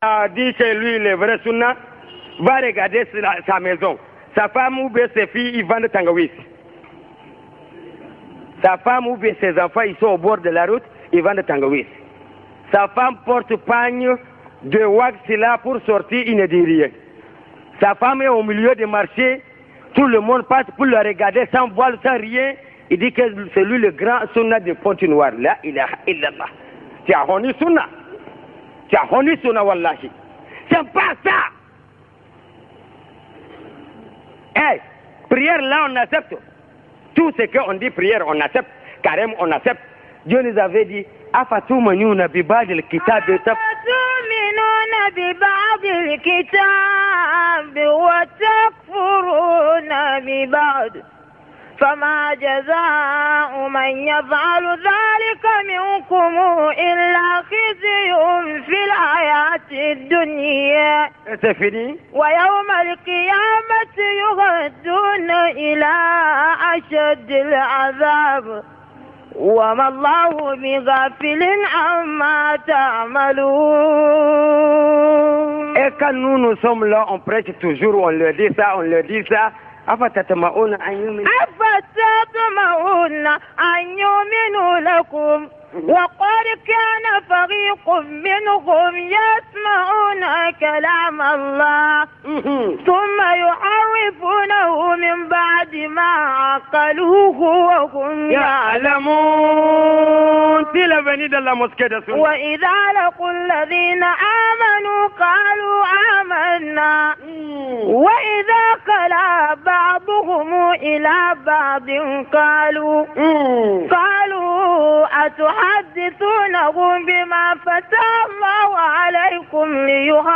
a dit que lui, le vrai sunna, va regarder sa maison. Sa femme ou bien ses filles, ils vendent tangawis. Sa femme ou bien ses enfants, ils sont au bord de la route, ils vendent tangawis. Sa femme porte pagne de wax là pour sortir, il ne dit rien. Sa femme est au milieu du marché, tout le monde passe pour le regarder sans voile, sans rien. Il dit que c'est lui le grand sunna de Pointe-Noire. Là, il a illallah. Tu as honnu sunna. Tu as honnu sunna, wallahi. C'est pas ça. Hey, prière là, on accepte. Tout ce qu'on dit prière, on accepte. Carême, on accepte. Dieu nous avait dit, Afatumanuna bibadil kitab أفتؤمنون ببعض الكتاب وتكفرون ببعض فما جزاء من يفعل ذلك منكم إلا خزي في الحياة الدنيا ويوم القيامة يردون إلى أشد العذاب وما الله بغافل عما تعملون. Et quand nous sommes là, on prêche toujours, on leur dit ça, on leur dit ça. أفتطمعون أن يؤمنوا لكم وقد كان فريق منهم يسمعون كلام الله ثم يحرفونه من بعد ما عقلوه وهم يعلمون. وإذا لقوا الذين آمنوا قالوا آمنا وإذا خلا بعضهم إلى بعض قالوا أتحدثونهم بما فتح الله عليكم ليحاجوكم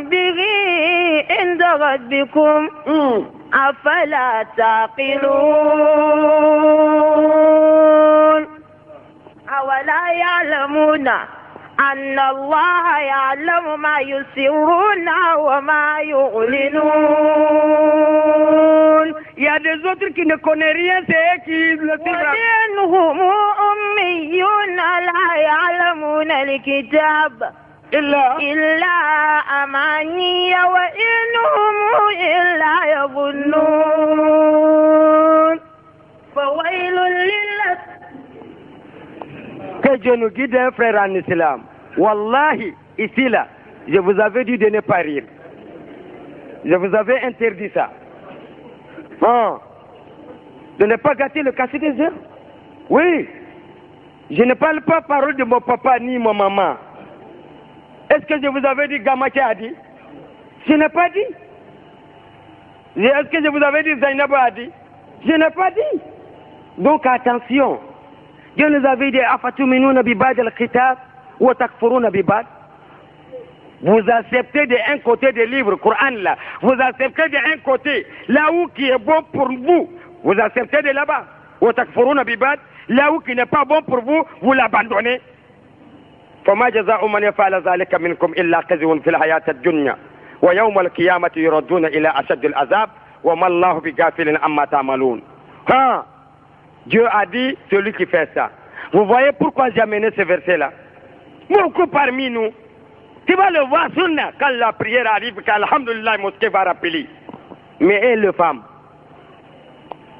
به عند ربكم أفلا تعقلون أولا يعلمون أن الله يعلم ما يسرون وما يعلنون. Il y a des autres qui ne connaissent rien, c'est eux qui le savent. ومنهم أميون لا يعلمون الكتاب إلا أماني وإنهم إلا يظنون فويل للذين. Que Dieu nous guide, un frère en islam. Wallahi, ici là, je vous avais dit de ne pas rire. Je vous avais interdit ça. De ne pas gâter le cachet des yeux. Oui. Je ne parle pas parole de mon papa ni mon maman. Est-ce que je vous avais dit Gamaché a dit? Je n'ai pas dit. Est-ce que je vous avais dit Zainab a dit? Je n'ai pas dit. Donc attention. Dieu nous avait dit Afatuminuna bibad al-kitab wa takfuruna bibad. Vous acceptez d'un côté des livres, Coran là. Vous acceptez d'un côté là où qui est bon pour vous. Vous acceptez de là-bas. Wa takfuruna bibad. Là où qui n'est pas bon pour vous, vous l'abandonnez. فما جزاء من يفعل ذلك منكم إلا خزي في الحياة الدنيا ويوم القيامة يردون إلى أشد العذاب وما الله بغافل عما تعملون. Dieu a dit, celui qui fait ça. Vous voyez pourquoi j'ai amené ce verset-là? Beaucoup parmi nous, tu vas le voir sunna, quand la prière arrive, qu'Alhamdulillah, la mosquée va rappeler. Mais et les femmes,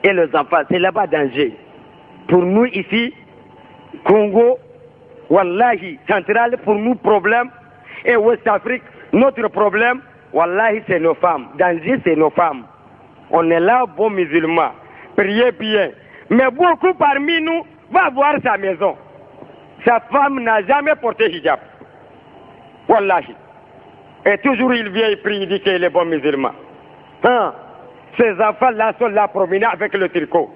et les enfants, c'est là-bas danger. Pour nous ici, Congo, Wallahi, central, pour nous, problème, et West Afrique, notre problème, Wallahi, c'est nos femmes. Danger, c'est nos femmes. On est là, bons musulmans. Priez bien. Mais beaucoup parmi nous va voir sa maison. Sa femme n'a jamais porté hijab. Wallahi. Et toujours il vient et prie, il dit qu'il est bon musulman. Ses enfants là sont là promenés avec le tricot.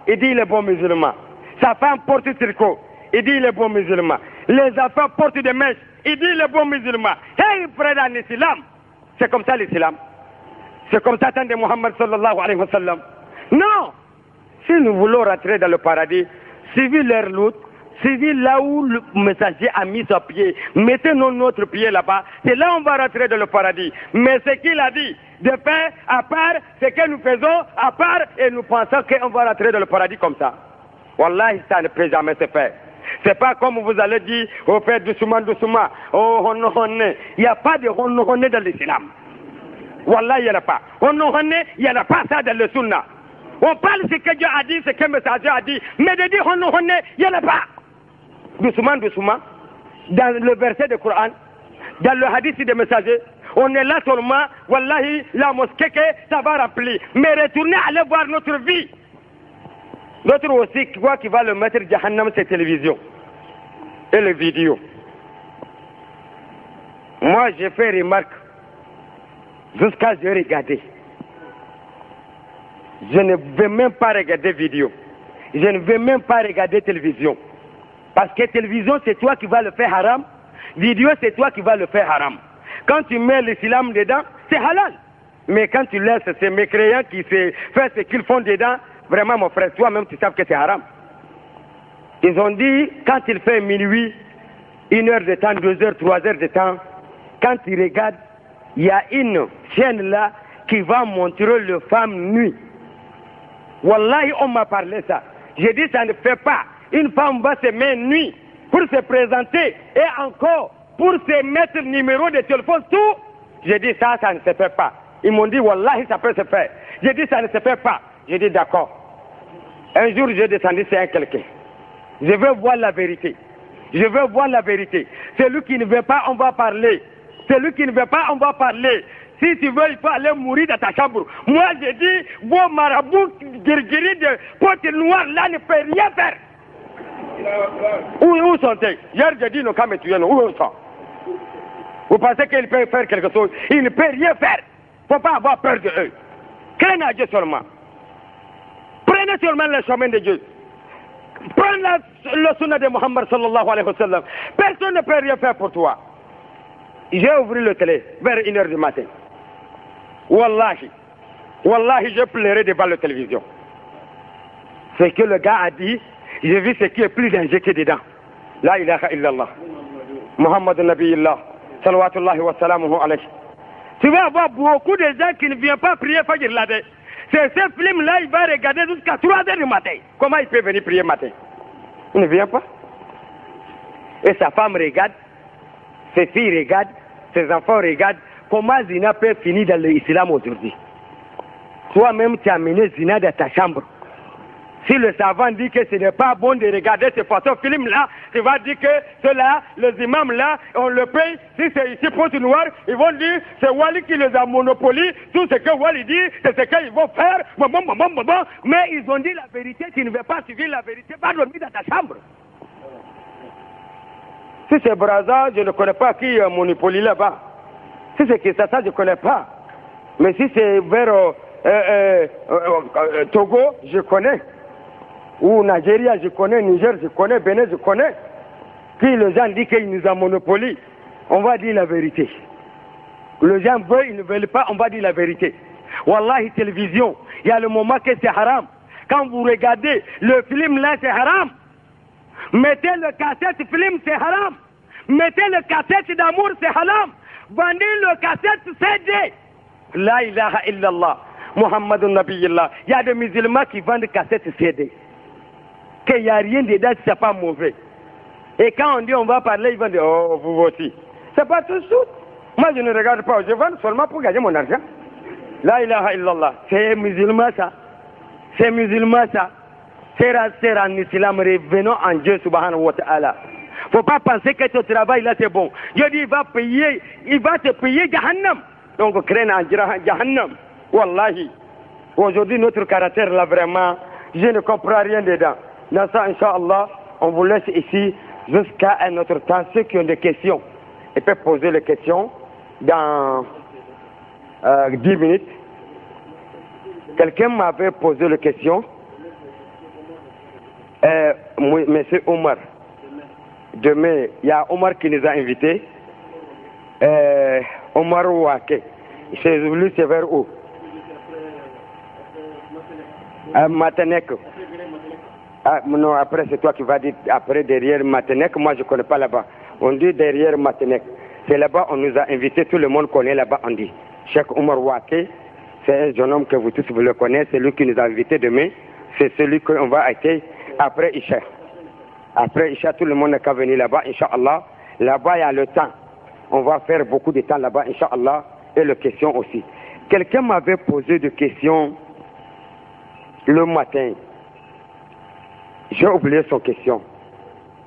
Il dit il est bon musulman. Sa femme porte le tricot. Il dit il est bon musulman. Les enfants portent des mèches. Il dit il est bon musulman. Hey, frère en islam. C'est comme ça l'islam. C'est comme ça de Muhammad sallallahu alayhi wa sallam. Non. Si nous voulons rentrer dans le paradis, suivez leur route, suivez là où le messager a mis son pied, mettez notre pied là-bas, c'est là où on va rentrer dans le paradis. Mais ce qu'il a dit, de faire à part, ce que nous faisons à part, et nous pensons qu'on va rentrer dans le paradis comme ça. Wallahi, ça ne peut jamais se faire. C'est pas comme vous allez dire, oh, faites doucement, doucement, oh, honne. Il n'y a pas de honne dans l'islam. Wallahi, il n'y en a pas. Honne, il n'y en a pas ça dans le sunna. On parle ce que Dieu a dit, ce que le messager a dit, mais de dire honne, il n'y en a pas. Doucement, doucement, dans le verset du Coran, dans le hadith des messagers, on est là seulement, wallahi, la mosquée, ça va remplir. Mais retournez, allez voir notre vie. L'autre aussi, quoi qui va le mettre Jahannam, c'est télévision et les vidéos. Moi, j'ai fait remarque, jusqu'à je regarder. Je ne veux même pas regarder vidéo. Je ne veux même pas regarder télévision. Parce que télévision, c'est toi qui vas le faire haram. Vidéo, c'est toi qui vas le faire haram. Quand tu mets l'islam dedans, c'est halal. Mais quand tu laisses ces mécréants qui font ce qu'ils font dedans, vraiment, mon frère, toi-même, tu sais que c'est haram. Ils ont dit, quand il fait minuit, 1 heure de temps, 2 heures, 3 heures de temps, quand tu regardes, il y a une chaîne là qui va montrer les femmes nues. Wallahi, on m'a parlé ça. J'ai dit, ça ne fait pas. Une femme va se mettre nuit pour se présenter et encore pour se mettre numéro de téléphone, tout. J'ai dit, ça ne se fait pas. Ils m'ont dit, Wallahi, ça peut se faire. J'ai dit, ça ne se fait pas. J'ai dit, d'accord. Un jour, j'ai descendu chez quelqu'un. Je veux voir la vérité. Je veux voir la vérité. Celui qui ne veut pas, on va parler. Celui qui ne veut pas, on va parler. Si tu veux, il faut aller mourir dans ta chambre. Moi, j'ai dit, vos marabouts guirguiris de potes noires là ne peuvent rien faire. Où sont-ils? Hier, j'ai dit, ils n'ont qu'à me tuer. Où sont? Vous pensez qu'ils peuvent faire quelque chose? Ils ne peuvent rien faire. Il ne faut pas avoir peur de eux. Craignez à Dieu seulement. Prenez seulement le chemin de Dieu. Prenez le sunna de Muhammad sallallahu alayhi wa sallam. Personne ne peut rien faire pour toi. J'ai ouvert le télé vers 1 heure du matin. Wallahi, je pleurais devant la télévision. C'est que le gars a dit, j'ai vu ce qui est plus dangereux que dedans. La ilaha illallah. Muhammad Nabiyillah. Salawatullahi wa salamuhu alayhi. Tu vas avoir beaucoup de gens qui ne viennent pas prier Fajr la nuit. C'est ce film-là, il va regarder jusqu'à 3 heures du matin. Comment il peut venir prier matin? Il ne vient pas. Et sa femme regarde, ses filles regardent, ses enfants regardent. Comment Zina peut finir dans l'islam aujourd'hui? Toi-même, tu as mené Zina dans ta chambre. Si le savant dit que ce n'est pas bon de regarder ce façon film-là, tu vas dire que ceux-là, les imams-là, on le paye. Si c'est ici poste noir, ils vont dire c'est Wali qui les a monopolisés. Tout ce que Wali dit, c'est ce qu'ils vont faire. Mais ils ont dit la vérité. Tu ne veux pas suivre la vérité, va dormir dans ta chambre. Si c'est Brazza, je ne connais pas qui monopolie là-bas. Si c'est Kinshasa, je ne connais pas. Mais si c'est vers Togo, je connais. Ou Nigeria, je connais. Niger, je connais. Bénin, je connais. Qui les gens disent qu'ils nous ont monopole, on va dire la vérité. Les gens veulent, ils ne veulent pas, on va dire la vérité. Wallahi, télévision, il y a le moment que c'est haram. Quand vous regardez le film là, c'est haram. Mettez le cassette film, c'est haram. Mettez le cassette d'amour, c'est haram. Vendez le cassette CD. La ilaha illallah. Muhammadun Nabiyillah. Il y a des musulmans qui vendent cassette CD. Qu'il n'y a rien dedans, c'est pas mauvais. Et quand on dit on va parler, ils vont dire oh, vous aussi. C'est pas tout de suite. Moi, je ne regarde pas. Je vends seulement pour gagner mon argent. La ilaha illallah. C'est musulman ça. C'est musulman ça. C'est en islam. Revenons en Dieu subhanahu wa ta'ala. Faut pas penser que ce travail là c'est bon. Dieu dit il va te payer Jahannam. Donc craigne en Jahannam. Wallahi. Aujourd'hui notre caractère là vraiment, je ne comprends rien dedans. Dans ça, Inch'Allah, on vous laisse ici jusqu'à un autre temps. Ceux qui ont des questions, ils peuvent poser les questions dans 10 minutes. Quelqu'un m'avait posé la question. Monsieur Omar. Demain, il y a Omar qui nous a invités. Omar Ouake. C'est voulu, c'est vers où? Matenek. Non, après c'est toi qui vas dire après derrière Matenek. Moi je ne connais pas là-bas. On dit derrière Matenek. C'est là-bas, on nous a invités, tout le monde connaît là-bas, on dit. Cheikh Omar Ouake, c'est un jeune homme que vous tous vous le connaissez, c'est lui qui nous a invités demain. C'est celui qu'on va accueillir Après Isha. Après Isha, tout le monde n'a qu'à venir là-bas, Inch'Allah. Là-bas, il y a le temps. On va faire beaucoup de temps là-bas, Inch'Allah. Et les questions aussi. Quelqu'un m'avait posé des questions le matin. J'ai oublié son question.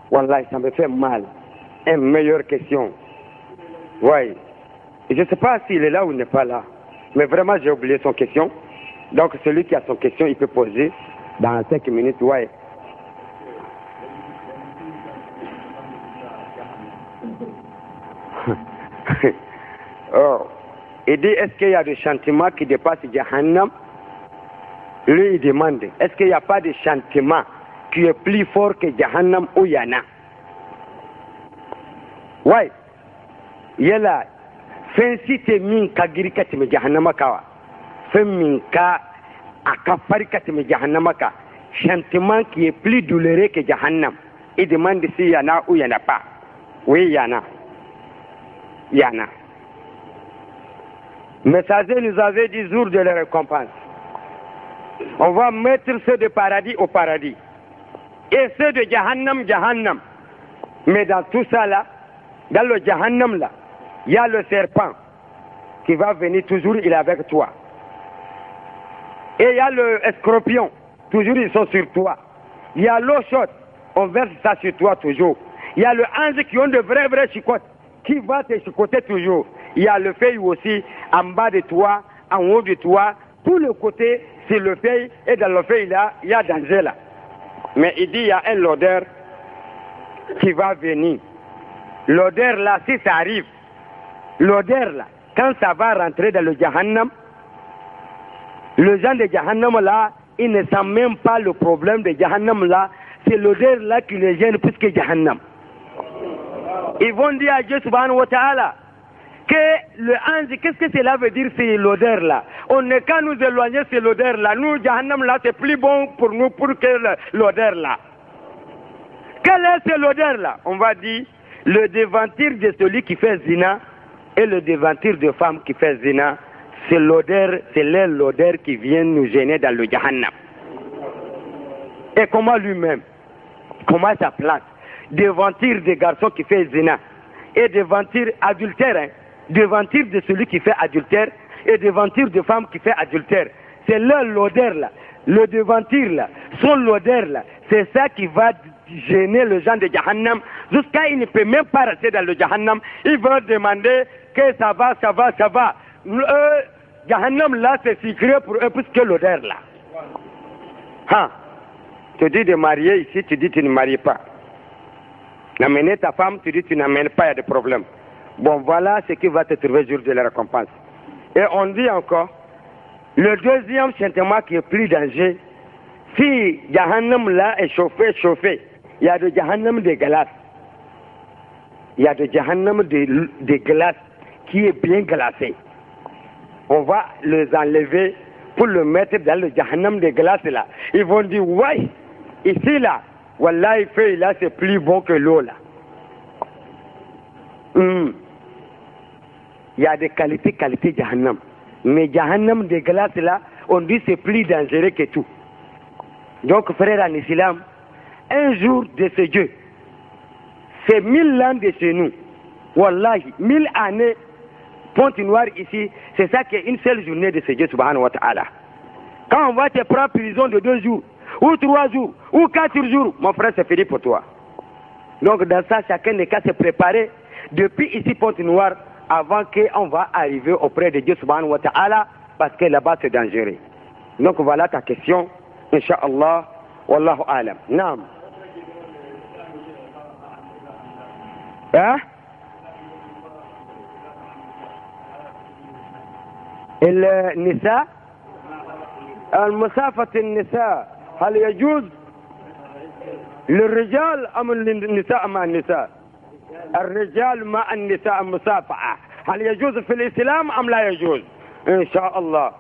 Wallah, ça me fait mal. Une meilleure question. Oui. Je ne sais pas s'il est là ou il n'est pas là. Mais vraiment, j'ai oublié son question. Donc, celui qui a son question, il peut poser dans 5 minutes. Ouais. Oh. Il dit, est-ce qu'il y a des sentiments qui dépassent Jahannam? Lui, il demande, est-ce qu'il n'y a pas de sentiment qui est plus fort que Jahannam ou il y en a? Oui. Il y a là. Fensite min ka girika timi Jahannama kawa. Fen min ka akafari timi Jahannama ka. Sentiment qui est plus douloureux que Jahannam. Il demande s'il y en a ou il n'y en a pas. Oui, il y en a. Il y en a. Messager nous avait dit jour de la récompense. On va mettre ceux de paradis au paradis. Et ceux de Jahannam, Jahannam. Mais dans tout ça là, dans le Jahannam là, il y a le serpent qui va venir toujours, il est avec toi. Et il y a le scorpion, toujours ils sont sur toi. Il y a l'eau chaude, on verse ça sur toi toujours. Il y a le ange qui ont de vrais chicottes, qui va te chicoter toujours. Il y a le feuille aussi, en bas de toi, en haut de toi, tous les côtés, c'est le feuille, et dans le feuille là, il y a danger là. Mais il dit, il y a une odeur qui va venir. L'odeur là, si ça arrive, l'odeur là, quand ça va rentrer dans le Jahannam, le gens de Jahannam là, ils ne sentent même pas le problème de Jahannam là, c'est l'odeur là qui les gêne plus que Jahannam. Ils vont dire à Dieu subhanahu wa ta'ala que le ange, qu'est-ce que cela veut dire, c'est l'odeur là? On n'est qu'à nous éloigner, c'est l'odeur là. Nous, Jahannam là, c'est plus bon pour nous pour que l'odeur là. Quelle est l'odeur là? On va dire le devantir de celui qui fait zina et le devantir de femme qui fait zina, c'est l'odeur, c'est l'odeur qui vient nous gêner dans le Jahannam. Et comment lui-même, comment sa place, devantir des garçons qui fait zina et devantir adultère, hein, devantir de celui qui fait adultère et devantir de femme qui fait adultère, c'est l'odeur là, le devantir là, son l'odeur là, c'est ça qui va gêner le gens de Jahannam jusqu'à il ne peut même pas rester dans le Jahannam. Il va demander que ça va. Jahannam là c'est secret pour eux plus que l'odeur là. Hein? Tu dis de marier ici, tu dis tu ne maries pas. N'amener ta femme, tu dis tu n'amènes pas, il y a des problèmes. Bon, voilà ce qui va te trouver jour de la récompense. Et on dit encore, le deuxième sentiment qui est plus dangereux, si Jahannam là est chauffé, il y a de Jahannam de glace. Il y a de Jahannam de glace qui est bien glacé. On va les enlever pour le mettre dans le Jahannam de glace là. Ils vont dire, ouais, ici là, voilà, il fait là, c'est plus bon que l'eau là. Il y a des qualités Jahannam. Mais Jahannam de glace là, on dit c'est plus dangereux que tout. Donc frère en islam, un jour de ce Dieu, c'est 1000 ans de chez nous. Wallahi, 1000 années, Pointe-Noire ici, c'est ça qui est une seule journée de ce Dieu subhanahu wa ta'ala. Quand on va te prendre prison de 2 jours, ou 3 jours, ou 4 jours, mon frère, c'est fini pour toi. Donc dans ça, chacun n'est qu'à se préparer depuis ici Pointe-Noire avant qu'on va arriver auprès de Dieu subhanahu wa ta'ala, parce que là-bas c'est dangereux. Donc voilà ta question, Inch'Allah, Wallahu alam. Naam. Hein? النساء المسافة النساء هل يجوز للرجال أم النساء مع النساء؟ الرجال مع النساء مسافحة هل يجوز في الإسلام أم لا يجوز؟ إن شاء الله.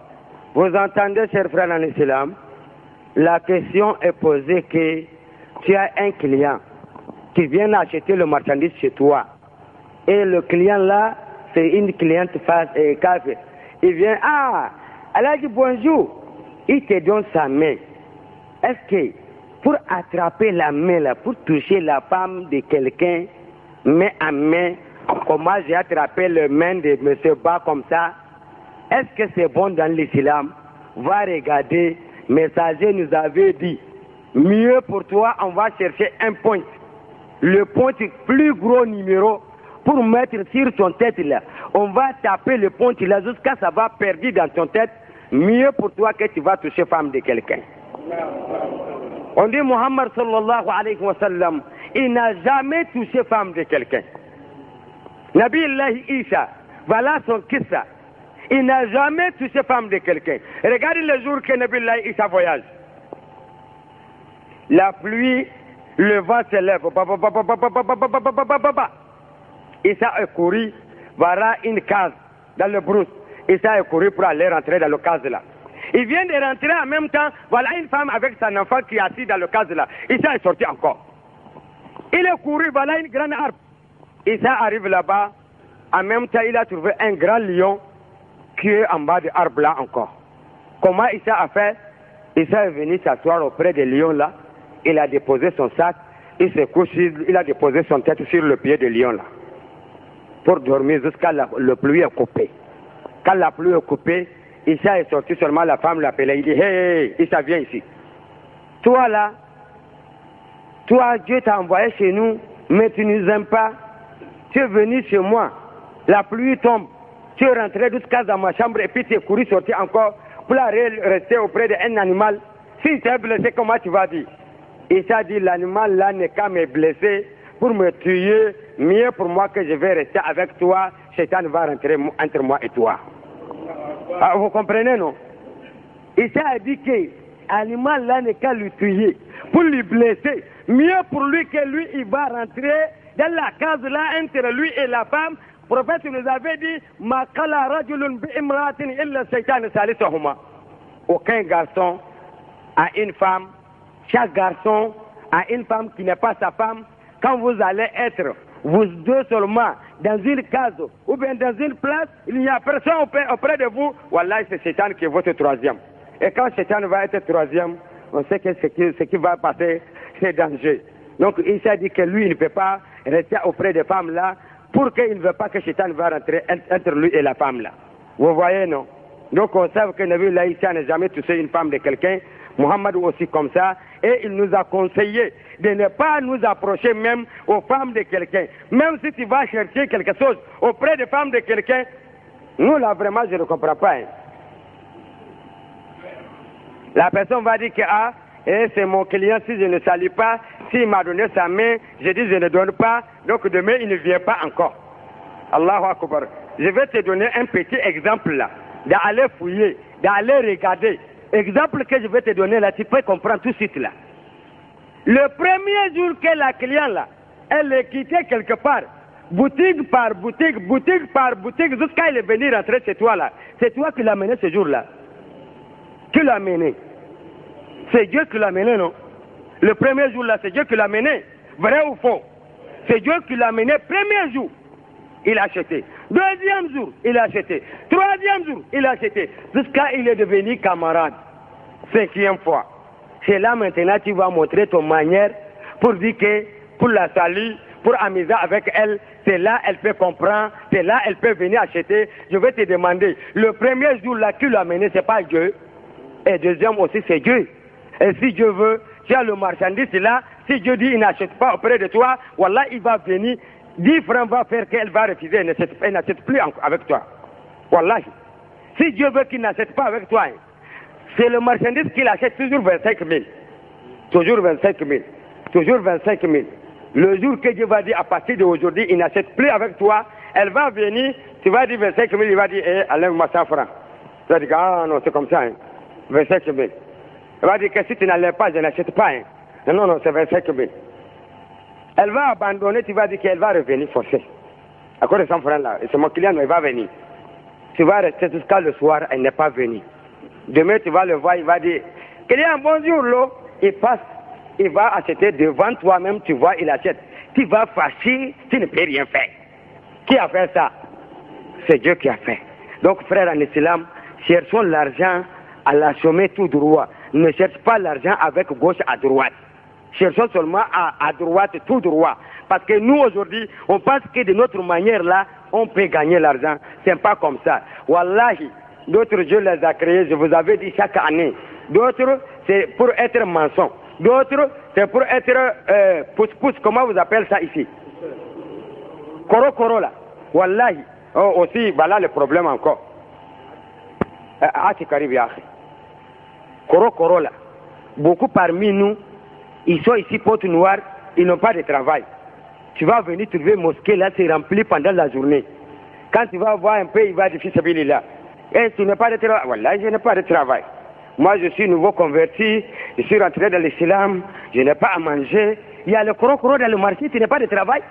Vous entendez, chers frères en islam, la question est posée que tu as un client qui vient acheter le marchandise chez toi et le client là, c'est une cliente kafir. Il vient, elle a dit bonjour, il te donne sa main. Est-ce que pour attraper la main là, pour toucher la femme de quelqu'un, main à main, comme moi j'ai attrapé la main de M. Ba comme ça, est-ce que c'est bon dans l'islam? Va regarder, messager nous avait dit, mieux pour toi, on va chercher un point. Le point plus gros numéro pour mettre sur ton tête là. On va taper le point là jusqu'à ça va perdu dans ton tête. Mieux pour toi que tu vas toucher femme de quelqu'un. On dit Muhammad sallallahu alayhi wa sallam, il n'a jamais touché femme de quelqu'un. Nabi Allah Isa, voilà son kissa. Il n'a jamais touché femme de quelqu'un. Regardez le jour que Nabi Allah Isa voyage. La pluie, le vent se lève. Isa a couru, voilà une case dans le brousse. Isa a couru pour aller rentrer dans le case là. Il vient de rentrer en même temps, voilà une femme avec son enfant qui est assis dans le case là. Isa est sorti encore. Il est couru, voilà une grande arbre. Isa arrive là-bas, en même temps il a trouvé un grand lion qui est en bas de l'arbre là encore. Comment Isa a fait? Isa est venu s'asseoir auprès des lions là, il a déposé son sac, il se couche, il a déposé son tête sur le pied des lions là, pour dormir jusqu'à la pluie est coupée. Quand la pluie est coupée, Isa est sorti seulement, la femme l'appelait, il dit, hey, Isa viens ici. Toi là, toi Dieu t'a envoyé chez nous, mais tu ne nous aimes pas. Tu es venu chez moi, la pluie tombe, tu es rentré jusqu'à dans ma chambre et puis tu es couru sorti encore pour rester auprès d'un animal. Si tu es blessé, comment tu vas dire? Isa dit, l'animal là n'est qu'à me blesser pour me tuer, mieux pour moi que je vais rester avec toi, Satan va rentrer entre moi et toi. Ah, vous comprenez, non? Isa a dit que l'animal là n'est qu'à lui tuer, pour lui blesser, mieux pour lui que lui, il va rentrer dans la case là entre lui et la femme. Le prophète nous avait dit, Ma qala rajulun bi imratin illa shaytan salisuhuma. Aucun garçon a une femme, chaque garçon a une femme qui n'est pas sa femme. Quand vous allez être, vous deux seulement, dans une case ou bien dans une place, il n'y a personne auprès de vous. Wallah, c'est Satan qui est votre troisième. Et quand Satan va être troisième, on sait que ce qui va passer, c'est danger. Donc il s'est dit que lui, il ne peut pas rester auprès des femmes là, pour qu'il ne veut pas que Satan va rentrer entre lui et la femme là. Vous voyez, non? Donc on sait que Nabi Laïssa n'a jamais touché une femme de quelqu'un. Muhammad aussi comme ça, et il nous a conseillé de ne pas nous approcher même aux femmes de quelqu'un. Même si tu vas chercher quelque chose auprès des femmes de quelqu'un, nous là vraiment je ne comprends pas. Hein. La personne va dire que c'est mon client, si je ne salue pas, s'il m'a donné sa main, je dis je ne donne pas, donc demain il ne vient pas encore. Allahu Akbar. Je vais te donner un petit exemple là, d'aller fouiller, d'aller regarder. Exemple que je vais te donner là, tu peux comprendre tout de suite là. Le premier jour que la cliente là, elle est quittée quelque part, boutique par boutique, boutique par boutique, jusqu'à elle est venue rentrer chez toi là. C'est toi qui l'as mené ce jour-là. Qui l'a mené? C'est Dieu qui l'a mené, non? Le premier jour là, c'est Dieu qui l'a mené. Vrai ou faux? C'est Dieu qui l'a mené premier jour. Il a acheté. Deuxième jour, il a acheté. Troisième jour, il a acheté. Jusqu'à il est devenu camarade. Cinquième fois. C'est là maintenant tu vas montrer ton manière pour dire que pour la saluer, pour amuser avec elle, c'est là elle peut comprendre, c'est là elle peut venir acheter. Je vais te demander, le premier jour là qui l'a mené, c'est pas Dieu. Et deuxième aussi, c'est Dieu. Et si Dieu veut, tu as le marchandise là, si Dieu dit il n'achète pas auprès de toi, voilà, il va venir. 10 francs va faire qu'elle va refuser, elle n'achète plus avec toi. Wallahi. Si Dieu veut qu'il n'achète pas avec toi, c'est le marchandise qu'il achète toujours 25 000. Toujours 25 000. Toujours 25 000. Le jour que Dieu va dire à partir d'aujourd'hui, il n'achète plus avec toi, elle va venir, tu vas dire 25 000, il va dire, enlève-moi 100 francs. Tu vas dire, ah non, c'est comme ça, 25 000. Elle va dire que si tu n'enlèves pas, je n'achète pas. Non, non, c'est 25 000. Elle va abandonner, tu vas dire qu'elle va revenir forcer. À cause de 100 francs là, c'est mon client, il va venir. Tu vas rester jusqu'à le soir, elle n'est pas venue. Demain, tu vas le voir, il va dire, client, bonjour, l'eau. Il passe, il va acheter devant toi-même, tu vois, il achète. Tu vas fâcher, tu ne peux rien faire. Qui a fait ça? C'est Dieu qui a fait. Donc, frère en islam, cherchons l'argent à la chemin tout droit. Ne cherche pas l'argent avec gauche à droite. Cherchons seulement à droite, tout droit. Parce que nous, aujourd'hui, on pense que de notre manière là, on peut gagner l'argent. Ce n'est pas comme ça. Wallahi, d'autres Dieu les a créés, je vous avais dit chaque année. D'autres, c'est pour être mensonge. D'autres, c'est pour être pouce-pouce, comment vous appelez ça ici? Koro là. Wallahi. Oh, aussi, voilà le problème encore. Koro là. Beaucoup parmi nous, ils sont ici porte noire, ils n'ont pas de travail. Tu vas venir trouver une mosquée là, c'est rempli pendant la journée. Quand tu vas voir un peu, il va dire fils là. Et tu n'as pas de travail. Voilà, je n'ai pas de travail. Moi, je suis nouveau converti, je suis rentré dans l'islam, je n'ai pas à manger. Il y a le koro dans le marché, tu n'as pas de travail.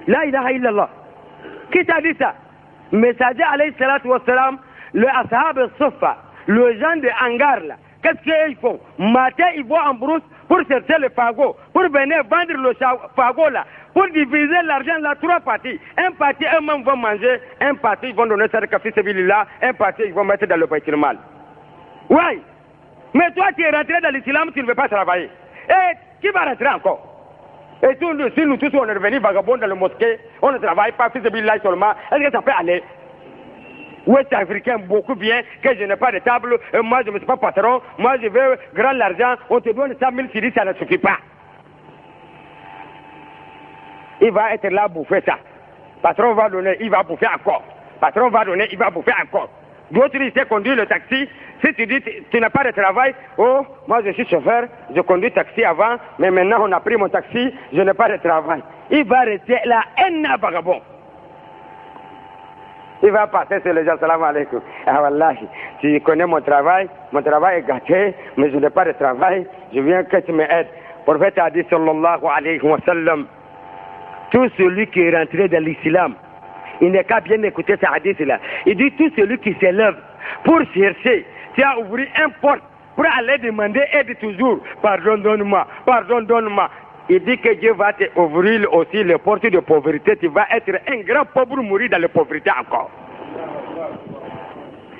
La ilaha illallah. Qui t'a dit ça? Messager alayhi salatu wa salam, le ashab al-Sufa, le gens de hangar là. Qu'est-ce qu'ils font? Matin, ils vont en brousse pour chercher le fagot, pour venir vendre le fagot là, pour diviser l'argent là, 3 parties. Un parti, eux-mêmes vont manger, un parti, ils vont donner ça de café là, un parti, ils vont mettre dans le bâtiment mal. Oui, mais toi, tu es rentré dans l'islam, tu ne veux pas travailler. Et qui va rentrer encore? Et si nous tous, on est revenus vagabonds dans le mosquée, on ne travaille pas, fils de seulement, est-ce que ça peut aller? Ouest africain beaucoup bien, que je n'ai pas de table, moi je ne suis pas patron, moi je veux grand l'argent, on te donne 100 000 cedis, ça ne suffit pas. Il va être là à bouffer ça. Patron va donner, il va bouffer encore. Patron va donner, il va bouffer encore. D'autres, ils savent conduire le taxi. Si tu dis, tu n'as pas de travail, oh, moi je suis chauffeur, je conduis taxi avant, mais maintenant on a pris mon taxi, je n'ai pas de travail. Il va rester là, un vagabond. Il va passer sur les gens, salam alaikum. Ah wallahi, tu connais mon travail est gâté, mais je n'ai pas de travail, je viens que tu m'aides. Le prophète a dit, sallallahu alayhi wa sallam, tout celui qui est rentré dans l'islam, il n'est qu'à bien écouter ce hadith-là. Il dit, tout celui qui s'élève pour chercher, tu as ouvert un porte pour aller demander aide toujours, pardon, donne-moi, pardon, donne-moi. Il dit que Dieu va te ouvrir aussi les portes de pauvreté. Tu vas être un grand pauvre, mourir dans la pauvreté encore.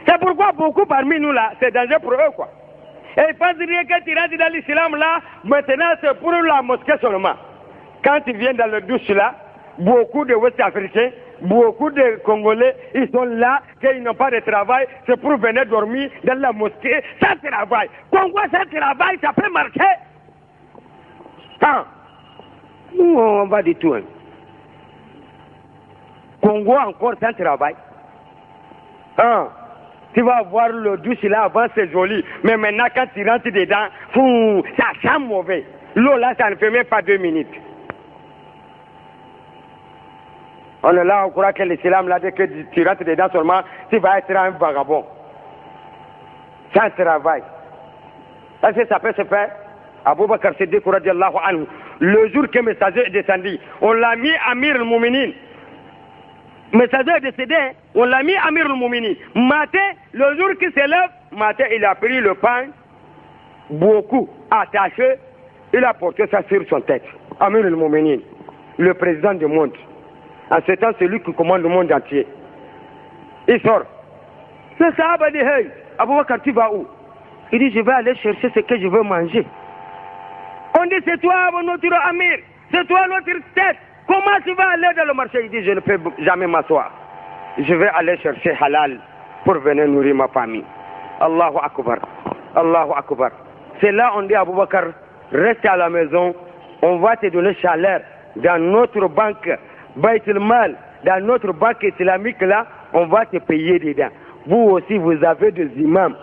C'est pourquoi beaucoup parmi nous là, c'est dangereux pour eux quoi. Et ils pensent rien que tu rentres dans l'islam là, maintenant c'est pour la mosquée seulement. Quand tu viens dans le douche là, beaucoup de Ouest-Africains, beaucoup de Congolais, ils sont là, qu'ils n'ont pas de travail, c'est pour venir dormir dans la mosquée sans travail. Congo sans travail, ça peut marcher. Hein? Nous, on va du tout. Hein. Congo encore sans travail. Hein? Tu vas voir le douche là, avant c'est joli. Mais maintenant, quand tu rentres dedans, fou, ça sent mauvais. L'eau là, ça ne fait même pas 2 minutes. On est là, on croit que l'islam là, dès que tu rentres dedans seulement, tu vas être un vagabond. Sans travail. Est-ce que ça peut se faire? Abu Bakr Siddiq radiallahu anhu, le jour que le messager est descendu, on l'a mis Amir al-Mouminin. Le messager est décédé, on l'a mis Amir al-Mouminin. Matin, le jour qu'il se lève, matin, il a pris le pain, beaucoup attaché, il a porté ça sur son tête. Amir al-Mouminin, le président du monde. En ce temps, c'est lui qui commande le monde entier. Il sort. Le sahaba dit, hey, Abu Bakr, tu vas où? Il dit, je vais aller chercher ce que je veux manger. On dit, c'est toi notre Amir, c'est toi notre tête. Comment tu vas aller dans le marché? Il dit, je ne peux jamais m'asseoir. Je vais aller chercher halal pour venir nourrir ma famille. Allahu Akbar. Allahu Akbar. C'est là on dit à Abu Bakr, reste à la maison, on va te donner chaleur dans notre banque, Bait al-Mal, dans notre banque islamique là, on va te payer dedans. Vous aussi, vous avez des imams.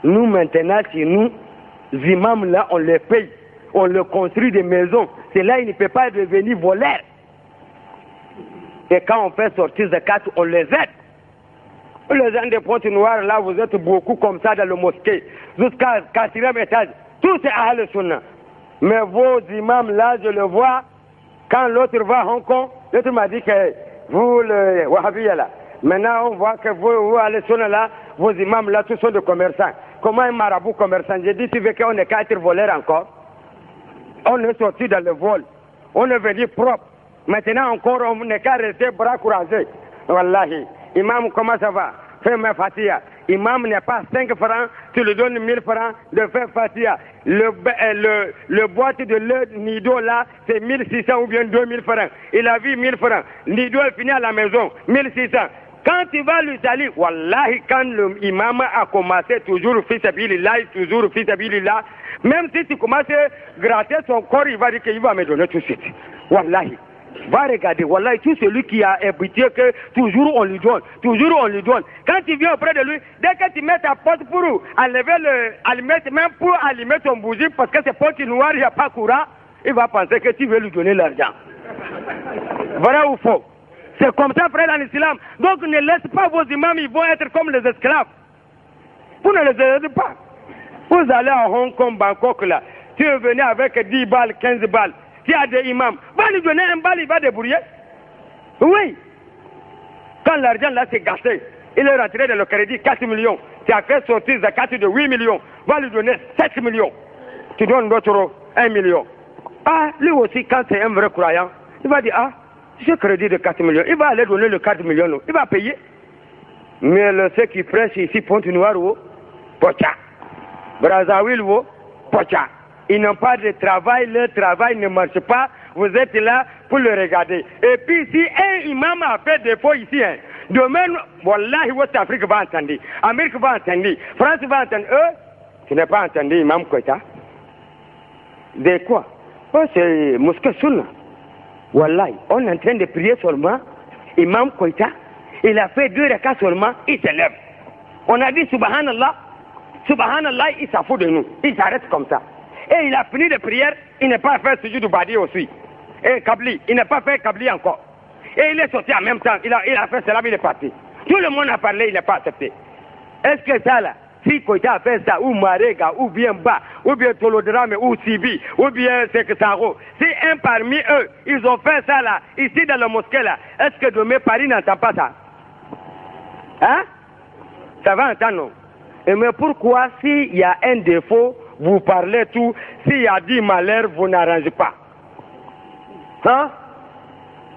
Nous maintenant, chez nous, les imams là, on les paye. On leur construit des maisons. C'est là, ils ne peuvent pas devenir voleurs. Et quand on fait sortir zakat, on les aide. Les gens des pointes noires, là, vous êtes beaucoup comme ça dans le mosquée. Jusqu'à 4e étage. Tout est à Ahl Sunnah. Mais vos imams, là, je le vois, quand l'autre va à Hong Kong, l'autre m'a dit que vous, le Wahhabiyya, là, maintenant, on voit que vous, Ahl Sunnah, là, vos imams, là, tous sont des commerçants. Comment un marabout commerçant? J'ai dit, tu veux qu'on est qu'à être voleur encore? On est sorti dans le vol. On est venu propre. Maintenant encore, on n'est qu'à rester bras courageux. Wallahi. Imam, comment ça va? Fais ma fatiha. Imam n'est pas 5 francs, tu lui donnes 1000 francs de faire Fatiha. Le boîte de lait Nido là, c'est 1600 ou bien 2000 francs. Il a vu 1000 francs. Nido est fini à la maison, 1600. Quand tu vas lui saluer, wallahi, quand l'imam a commencé toujours fils abilillah, même si tu commences à gratter son corps, il va dire qu'il va me donner tout de suite. Wallahi. Va regarder, wallahi, tout celui qui a habitué que toujours on lui donne. Quand tu viens auprès de lui, dès que tu mets ta porte pour allumer, même pour allumer ton bougie, parce que c'est porte noire, il n'y a pas courant, il va penser que tu veux lui donner l'argent. Vrai ou faux? C'est comme ça, frère, en islam. Donc ne laisse pas vos imams, ils vont être comme les esclaves. Vous ne les aidez pas. Vous allez à Hong Kong, Bangkok, là. Tu es venu avec 10 balles, 15 balles. Tu as des imams. Va lui donner un balle, il va débrouiller. Oui. Quand l'argent là s'est gâché, il est rentré dans le crédit 4 millions. Tu as fait sortir zakat de 8 millions. Va lui donner 7 millions. Tu donnes l'autre 1 million. Ah, lui aussi, quand c'est un vrai croyant, il va dire, ah, j'ai crédit de 4 millions. Il va aller donner le 4 millions. Il va payer. Mais ceux qui prêchent ici, Pointe-Noire, pocha. Brazzaville, pocha. Ils n'ont pas de travail, leur travail ne marche pas. Vous êtes là pour le regarder. Et puis, si un imam a fait défaut ici, demain, Wallahi, West Afrique va entendre. Amérique va entendre. France va entendre. Eux, tu n'as pas entendu Imam Koita? De quoi? Oh, c'est mosquée Sunna. Wallahi, on est en train de prier seulement. Imam Koita, il a fait 2 rakats seulement, il se lève. On a dit Subhanallah. Subhanallah, il s'en fout de nous. Il s'arrête comme ça. Et il a fini de prière, il n'a pas fait sujoud du badi aussi. Et Kabli, il n'a pas fait Kabli encore. Et il est sorti en même temps, il a fait cela, il est parti. Tout le monde a parlé, il n'a pas accepté. Est-ce que ça là, si Koita a fait ça, ou Marega, ou bien Ba, ou bien Tolodrame, ou Sibi, ou bien Seketaro, si un parmi eux, ils ont fait ça là, ici dans la mosquée là, est-ce que demain Paris n'entend pas ça? Hein? Ça va entendre, non? Et mais pourquoi, s'il y a un défaut, vous parlez tout, s'il y a 10 malheurs, vous n'arrangez pas? Hein?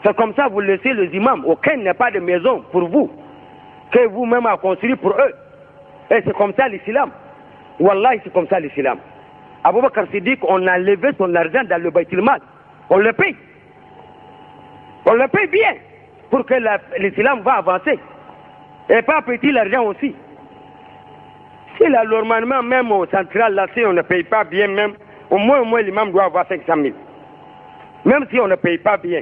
C'est comme ça, vous laissez les imams. Aucun n'est pas de maison pour vous, que vous-même avez construit pour eux. Et c'est comme ça l'islam. Wallahi, c'est comme ça l'islam. Abou Bakr Siddiq, on a levé son argent dans le Bayt al-Mal. On le paye. On le paye bien pour que l'islam va avancer. Et pas petit l'argent aussi. Si là, normalement, même au central, là, si on ne paye pas bien, même, au moins l'imam doit avoir 500 000. Même si on ne paye pas bien,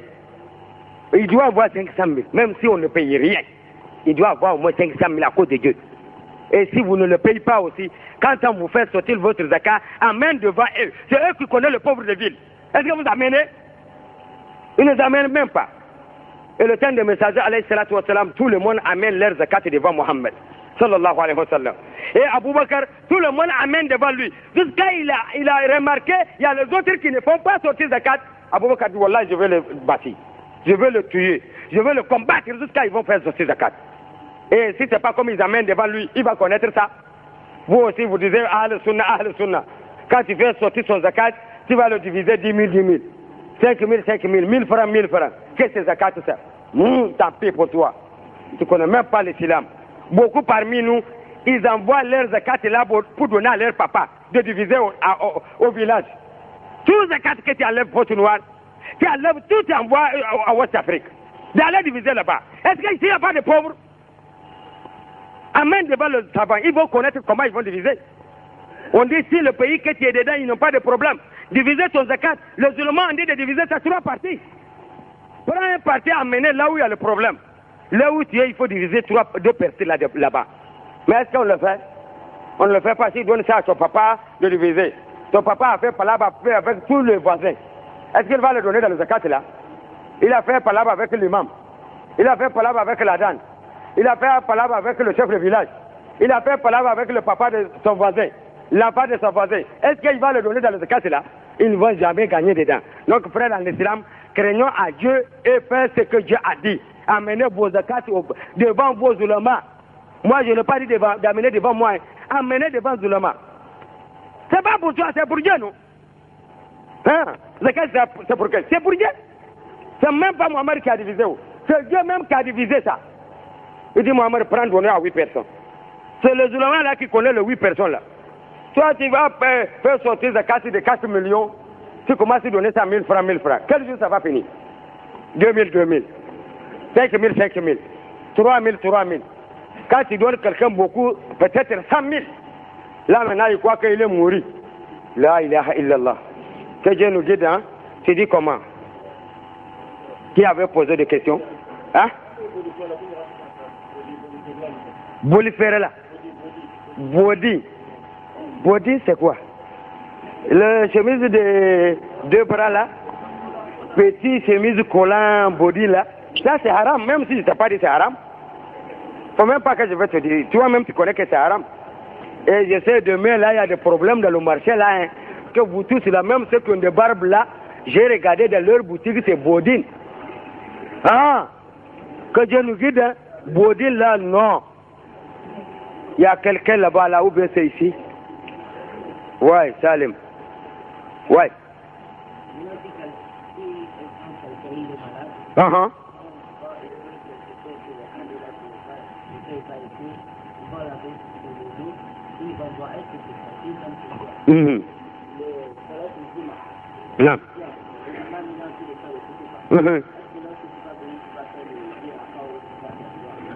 il doit avoir 500 000. Même si on ne paye rien, il doit avoir au moins 500 000 à cause de Dieu. Et si vous ne le payez pas aussi, quand on vous fait sortir votre zakat, amène devant eux. C'est eux qui connaissent le pauvre de ville. Est-ce que vous amenez? Ils ne nous amènent même pas. Et le temps des messagers, alayhi salatu wa salam, tout le monde amène leur zakat devant Mohammed. Sallallahu alayhi wa sallam. Et Abou Bakr, tout le monde amène devant lui. Jusqu'à il a remarqué, il y a les autres qui ne font pas sortir zakat. Abou Bakr dit, Wallah, je vais le bâtir. Je vais le tuer. Je vais le combattre jusqu'à ils vont faire sortir zakat. Et si ce n'est pas comme ils amènent devant lui, il va connaître ça. Vous aussi, vous disiez, Ahl Sunnah, Ahl Sunnah. Quand tu fais sortir son zakat, tu vas le diviser 10 000, 10 000. 5 000, 5 000, 1000 francs, 1000 francs. Qu'est-ce que c'est zakat, tout ça? Tant pis pour toi. Tu ne connais même pas l'islam. Beaucoup parmi nous, ils envoient leurs zakat là pour donner à leur papa, de diviser au village. Tout zakat que tu enlèves Pointe-Noire, tu enlèves tout, tu envoies à Ouest-Afrique. D'aller diviser là-bas. Est-ce qu'ici, il n'y a pas de pauvres? Amène devant le savant, ils vont connaître comment ils vont diviser. On dit si le pays que tu es dedans, ils n'ont pas de problème. Diviser ton zakat, les musulmans ont dit de diviser ça 3 parties. Prends un parti amener là où il y a le problème. Là où tu es, il faut diviser 2 parties là-bas. Mais est-ce qu'on le fait? On ne le fait pas. S'il donne ça à ton papa de diviser. Ton papa a fait palabre avec tous les voisins. Est-ce qu'il va le donner dans le zakat là? Il a fait palabre avec l'imam. Il a fait palabre avec la dame. Il a fait palabre avec le chef de village. Il a fait palabre avec le papa de son voisin. L'enfant de son voisin. Est-ce qu'il va le donner dans le zakat là? Ils ne vont jamais gagner dedans. Donc frère dans l'islam, craignons à Dieu et faites ce que Dieu a dit. Amenez vos zakats devant vos ulémas. Moi je n'ai pas dit d'amener devant moi. Amenez devant les ulémas. C'est pas pour toi, c'est pour Dieu, non? Hein? Zakat c'est pour qui? C'est pour Dieu. C'est même pas Mohamed qui a divisé. C'est Dieu même qui a divisé ça. Il dit Mohamed prend d'honneur à 8 personnes. C'est le Zulama là qui connaît les 8 personnes là. Toi, tu vas faire sortir zakat de 4 millions, tu commences à donner ça 1000 francs, 1000 francs. Quel jour ça va finir? 2000, 2000. 5000, 5000. 3000, 3000. Quand tu donnes quelqu'un beaucoup, peut-être 100 000. Là maintenant, il croit qu'il est mort. La ilaha illallah. Que Dieu nous guide, hein? Tu dis comment? Qui avait posé des questions? Hein? Bolifère là. Body. Body, c'est quoi? Le chemise de 2 bras là. Petit chemise collant body là. Ça c'est haram, même si je ne t'ai pas dit c'est haram. Faut même pas que je vais te dire. Tu vois même tu connais que c'est haram. Et je sais demain là il y a des problèmes dans le marché là. Hein, que vous tous là, même ceux qui ont des barbes là, j'ai regardé dans leur boutique c'est bodine. Ah, que Dieu nous guide, hein? Bodine là non. Il y a quelqu'un là-bas là, ou bien c'est ici. Ouais, Salim. Ouais. Uh-huh. Mm-hmm. Non. Mm-hmm.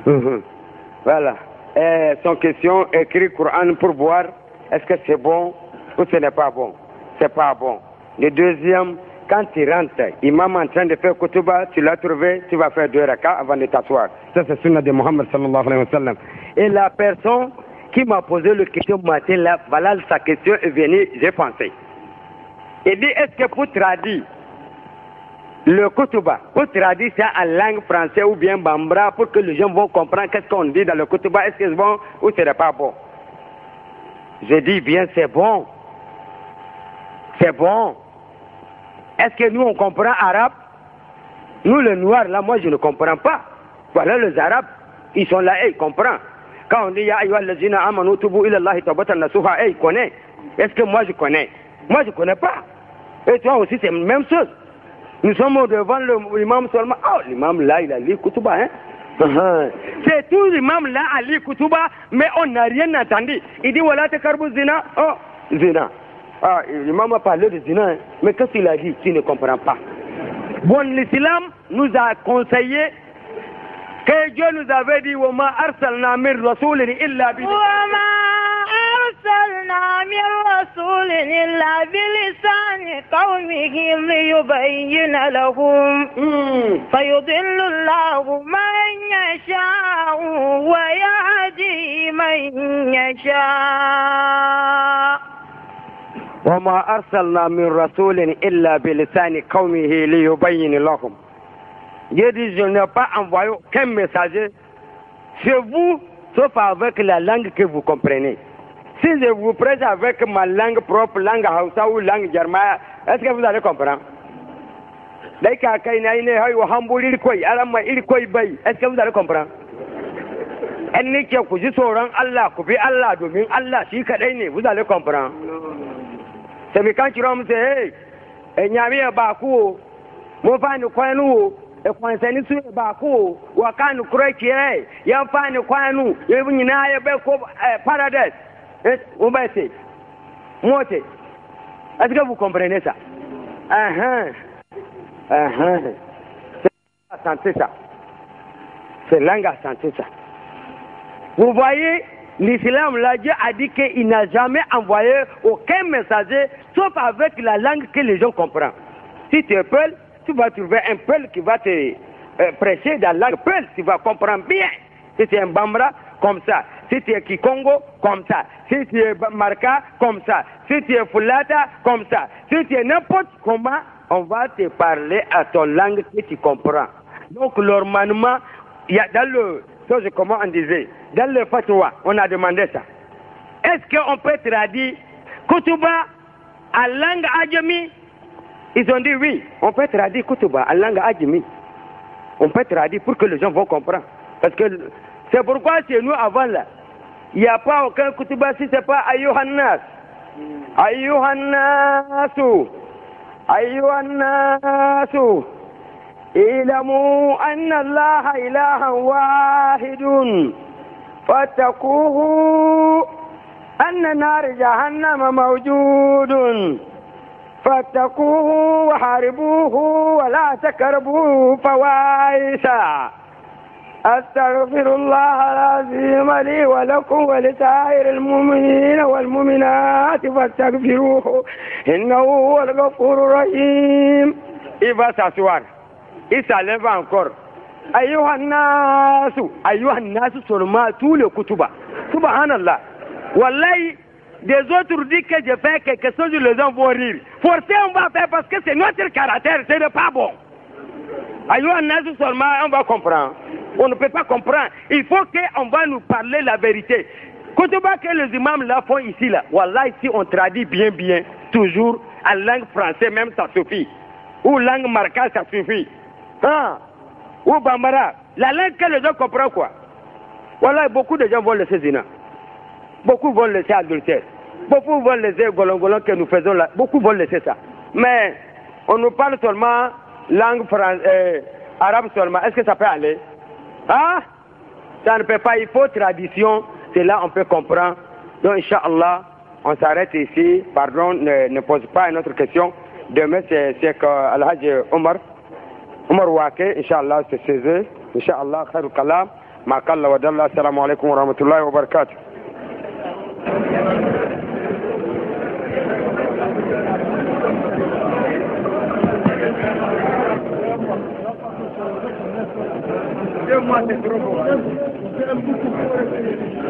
Mm-hmm. Voilà. Son question, écrit Coran pour boire, est-ce que c'est bon ou ce n'est pas bon? C'est pas bon. Le deuxième, quand tu rentres, imam en train de faire kutuba, tu l'as trouvé, tu vas faire 2 rakas avant de t'asseoir. Ça c'est sunna de Muhammad sallallahu alayhi wa sallam. Et la personne qui m'a posé la question matin là, voilà sa question est venue, j'ai pensé. Il dit, est-ce que pour traduire le kutuba, pour traduire ça en langue française ou bien bambara pour que les gens vont comprendre qu'est-ce qu'on dit dans le kutuba, est-ce que c'est bon ou ce n'est pas bon? Je dis bien c'est bon. C'est bon. Est-ce que nous on comprend arabe? Nous les noirs là, moi je ne comprends pas. Voilà les arabes, ils sont là et ils comprennent. Quand on dit ya ayyuhal ladzina amanu tubu ila Allahi tawbatan nasuha, ils connaissent. Est-ce que moi je connais? Moi je ne connais pas. Et toi aussi c'est la même chose. Nous sommes devant l'imam seulement. Oh, l'imam là il a lu kutuba, hein? C'est tout l'imam là a lu kutuba, mais on n'a rien entendu. Il dit voilà takarbu zina. Oh, zina. Ah, l'imam a parlé de zina, hein? Mais qu'est-ce qu'il a dit? Tu ne comprends pas. Bon, l'islam nous a conseillé que Dieu nous avait dit وَمَا أَرْسَلْنَا مِنْ رَسُولٍ إِلَّا بِلِسَانِ قَوْمِهِ لِيُبَيِّنَ لَهُمْ فَيُضِلُّ اللَّهُ مَنْ يَشَاءُ وَيَهْدِي مَنْ يَشَاءُ وَمَا أَرْسَلْنَا مِنْ رَسُولٍ إِلَّا بِلِسَانِ قَوْمِهِ لِيُبَيِّنَ لَهُمْ. Dieu dit, je n'ai pas envoyé aucun messager chez vous, sauf avec la langue que vous comprenez. Si je vous prêche avec ma langue propre, langue Hausa ou langue Germain, est-ce que vous allez comprendre? Est-ce que vous allez comprendre? Vous allez comprendre. C'est quand tu rentres, hey, il n'y a rien à Bakou, mon fan de Kwanou. E kwansani su ba ko wa kanu kureki ya fani kwanu ya bunyina ya be ko paradise on va essayer mote est-ce que vous comprenez ça? C'est santé ça, c'est langue à santé ça. Vous voyez, l'islam là, Dieu a dit qu'il n'a jamais envoyé aucun messager sauf avec la langue que les gens comprennent. Si tu es Peul, tu vas trouver un Peul qui va te prêcher dans la langue Peul, tu vas comprendre bien. Si tu es un Bambara, comme ça. Si tu es Kikongo, comme ça. Si tu es Marka, comme ça. Si tu es Fulata, comme ça. Si tu es n'importe comment, on va te parler à ton langue que tu comprends. Donc, normalement, il y a dans le, comment on disait, dans le fatwa, on a demandé ça. Est-ce qu'on peut traduire Kutuba en langue adjami? Ils ont dit oui, on peut traduire Kutuba en langue adjami. On peut traduire pour que les gens vont comprendre. Parce que c'est pourquoi chez nous avant là, il n'y a pas aucun Kutuba si ce n'est pas Ayyuhannas. Ayyuhannasu. Ayyuhannasu. Ilamu anna Allah ilahan wahidun. فاتقوه أن نار جهنم موجود فاتقوه وحاربوه ولا تقربوه فواحشا أستغفر الله العظيم لي ولكم ولسائر المؤمنين والمؤمنات فاستغفروه إنه هو الغفور الرحيم. Il va s'asseoir. Il s'enlève encore. Ayyuhan nasu seulement tous les kutuba. Subhanallah. Wallahi, des autres disent que je fais quelque chose, les gens vont rire. Forcé, on va faire parce que c'est notre caractère, ce n'est pas bon. Ayyuhan nasu seulement, on va comprendre. On ne peut pas comprendre. Il faut qu'on va nous parler la vérité. Kutuba que les imams là font ici, là. Wallahi, si on traduit bien, toujours, en langue française même, ça suffit. Ou langue marquée, ça suffit. Hein? Ou bambara. La langue que les gens comprennent quoi? Voilà, beaucoup de gens vont laisser zina. Beaucoup vont laisser adultère. Beaucoup vont laisser golongolon que nous faisons là. Beaucoup vont laisser ça. Mais on nous parle seulement langue arabe seulement. Est-ce que ça peut aller? Hein? Ça ne peut pas. Il faut tradition. C'est là on peut comprendre. Donc, Inch'Allah, on s'arrête ici. Pardon, ne pose pas une autre question. Demain, c'est que Al-Hajj Omar Wake, Inch'Allah, c'est César. Inch'Allah, khairul kalam. Ma'akalla wa dalla. Assalamu alaikum wa rahmatullahi wa barakatuh. Deux mois, c'est trop bon.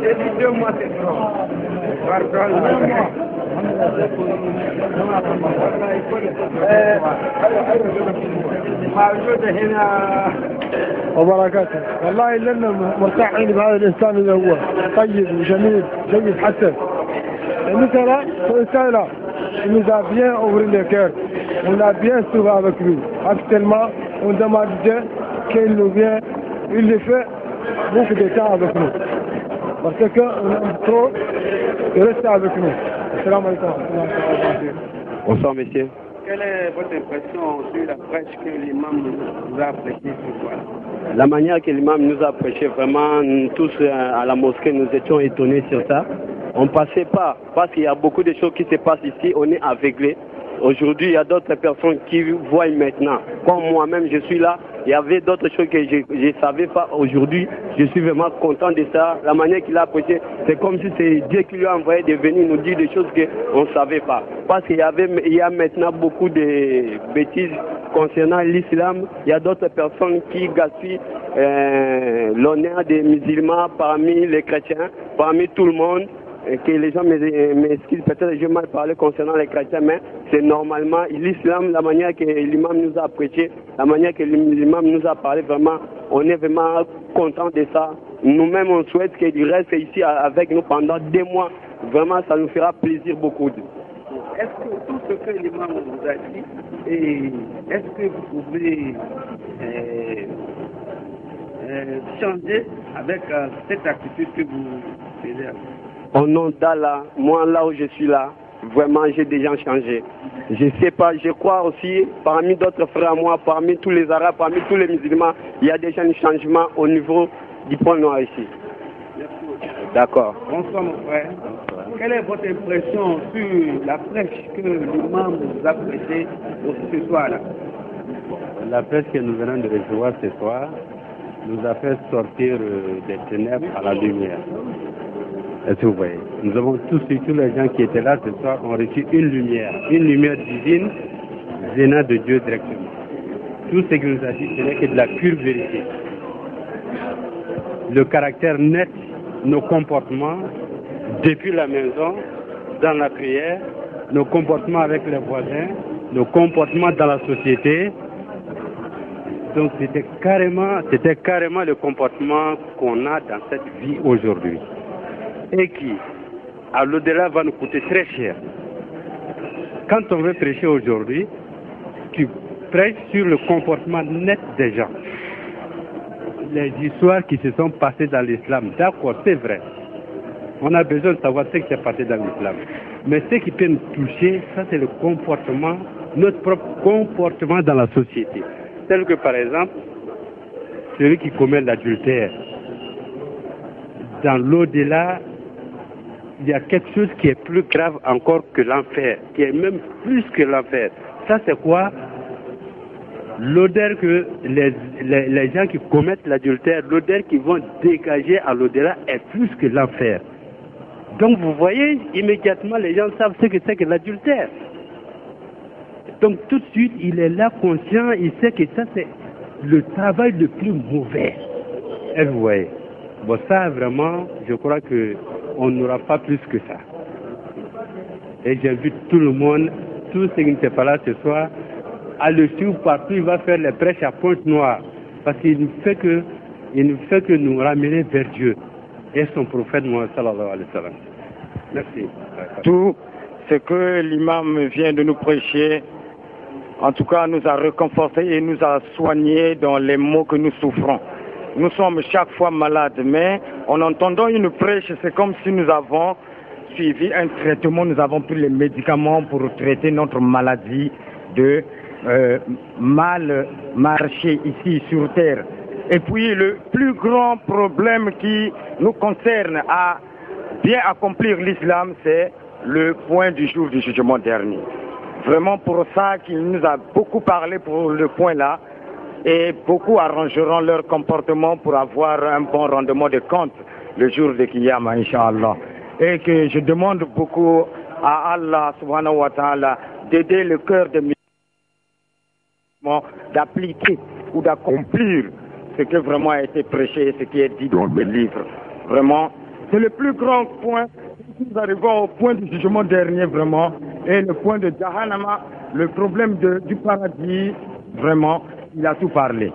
J'ai dit 2 mois, c'est trop. Pardon. وبركاته. والله لنا مرتاحين بهذا الانسان اللي هو طيب وجميل جيد حسن. مثلا là, il nous a bien ouvert le cœur. On a bien souri avec lui. Actuellement, on demande qu'il nous vienne, il le fait beaucoup de temps avec nous. Parce qu'on aime trop de rester avec nous. Salam alaikum. Bonsoir, monsieur. Quelle est votre impression sur la prêche que l'imam nous a prêchée ce soir? La manière que l'imam nous a prêché, vraiment, nous tous à la mosquée, nous étions étonnés sur ça. On ne passait pas, parce qu'il y a beaucoup de choses qui se passent ici, on est aveuglés. Aujourd'hui, il y a d'autres personnes qui voient maintenant. Comme moi-même, je suis là, il y avait d'autres choses que je ne savais pas. Aujourd'hui, je suis vraiment content de ça. La manière qu'il a prêché, c'est comme si c'est Dieu qui lui a envoyé de venir nous dire des choses qu'on ne savait pas. Parce qu'il y a maintenant beaucoup de bêtises concernant l'islam. Il y a d'autres personnes qui gaspillent l'honneur des musulmans parmi les chrétiens, parmi tout le monde. Et que les gens m'excusent, peut-être que je mal parlé concernant les chrétiens, mais c'est normalement l'islam, la manière que l'imam nous a prêché, la manière que l'imam nous a parlé, vraiment, on est vraiment content de ça. Nous-mêmes, on souhaite qu'il reste ici avec nous pendant 2 mois. Vraiment, ça nous fera plaisir beaucoup. Est-ce que tout ce que l'imam vous a dit, est-ce que vous pouvez changer avec cette attitude que vous faisiez? Au nom d'Allah, moi là où je suis là, vraiment j'ai déjà changé. Je sais pas, je crois aussi, parmi d'autres frères à moi, parmi tous les Arabes, parmi tous les musulmans, il y a déjà un changement au niveau du pôle noir ici. D'accord. Bonsoir mon frère. Bonsoir. Quelle est votre impression sur la prêche que l'imam nous a prêchée ce soir-là? La prêche que nous venons de recevoir ce soir nous a fait sortir des ténèbres à la lumière. Est-ce que vous voyez? Nous avons tous les gens qui étaient là ce soir ont reçu une lumière divine venant de Dieu directement. Tout ce qui nous a dit, ce n'est que de la pure vérité. Le caractère net, nos comportements depuis la maison, dans la prière, nos comportements avec les voisins, nos comportements dans la société. Donc c'était carrément le comportement qu'on a dans cette vie aujourd'hui. Et qui, à l'au-delà, va nous coûter très cher. Quand on veut prêcher aujourd'hui, tu prêches sur le comportement net des gens. Les histoires qui se sont passées dans l'islam, d'accord, c'est vrai. On a besoin de savoir ce qui s'est passé dans l'islam. Mais ce qui peut nous toucher, ça c'est le comportement, notre propre comportement dans la société. Tel que par exemple, celui qui commet l'adultère. dans l'au-delà, il y a quelque chose qui est plus grave encore que l'enfer, qui est même plus que l'enfer. Ça, c'est quoi? L'odeur que les gens qui commettent l'adultère, l'odeur qu'ils vont dégager à l'au-delà est plus que l'enfer. Donc vous voyez, immédiatement, les gens savent ce que c'est que l'adultère. Donc tout de suite, il est là conscient, il sait que ça c'est le travail le plus mauvais. Et vous voyez, bon ça vraiment, je crois que on n'aura pas plus que ça. Et j'invite tout le monde, tous ceux qui n'étaient pas là ce soir, à le suivre partout, il va faire les prêches à Pointe-Noire. Parce qu'il ne fait que nous ramener vers Dieu et son prophète Mohammed sallallahu alayhi wa sallam. Merci. Tout ce que l'imam vient de nous prêcher, en tout cas, nous a réconfortés et nous a soignés dans les maux que nous souffrons. Nous sommes chaque fois malades, mais en entendant une prêche, c'est comme si nous avons suivi un traitement, nous avons pris les médicaments pour traiter notre maladie de mal marcher ici sur terre. Et puis le plus grand problème qui nous concerne à bien accomplir l'islam, c'est le point du jour du jugement dernier. Vraiment pour ça qu'il nous a beaucoup parlé pour le point là, et beaucoup arrangeront leur comportement pour avoir un bon rendement de compte le jour de Kiyama, Inch'Allah. Et que je demande beaucoup à Allah subhanahu wa ta'ala d'aider le cœur de d'appliquer ou d'accomplir ce qui vraiment a été prêché, ce qui est dit dans le livre. Vraiment, c'est le plus grand point. Nous arrivons au point du jugement dernier, vraiment, et le point de Jahannama, le problème du paradis, vraiment, il a tout parlé.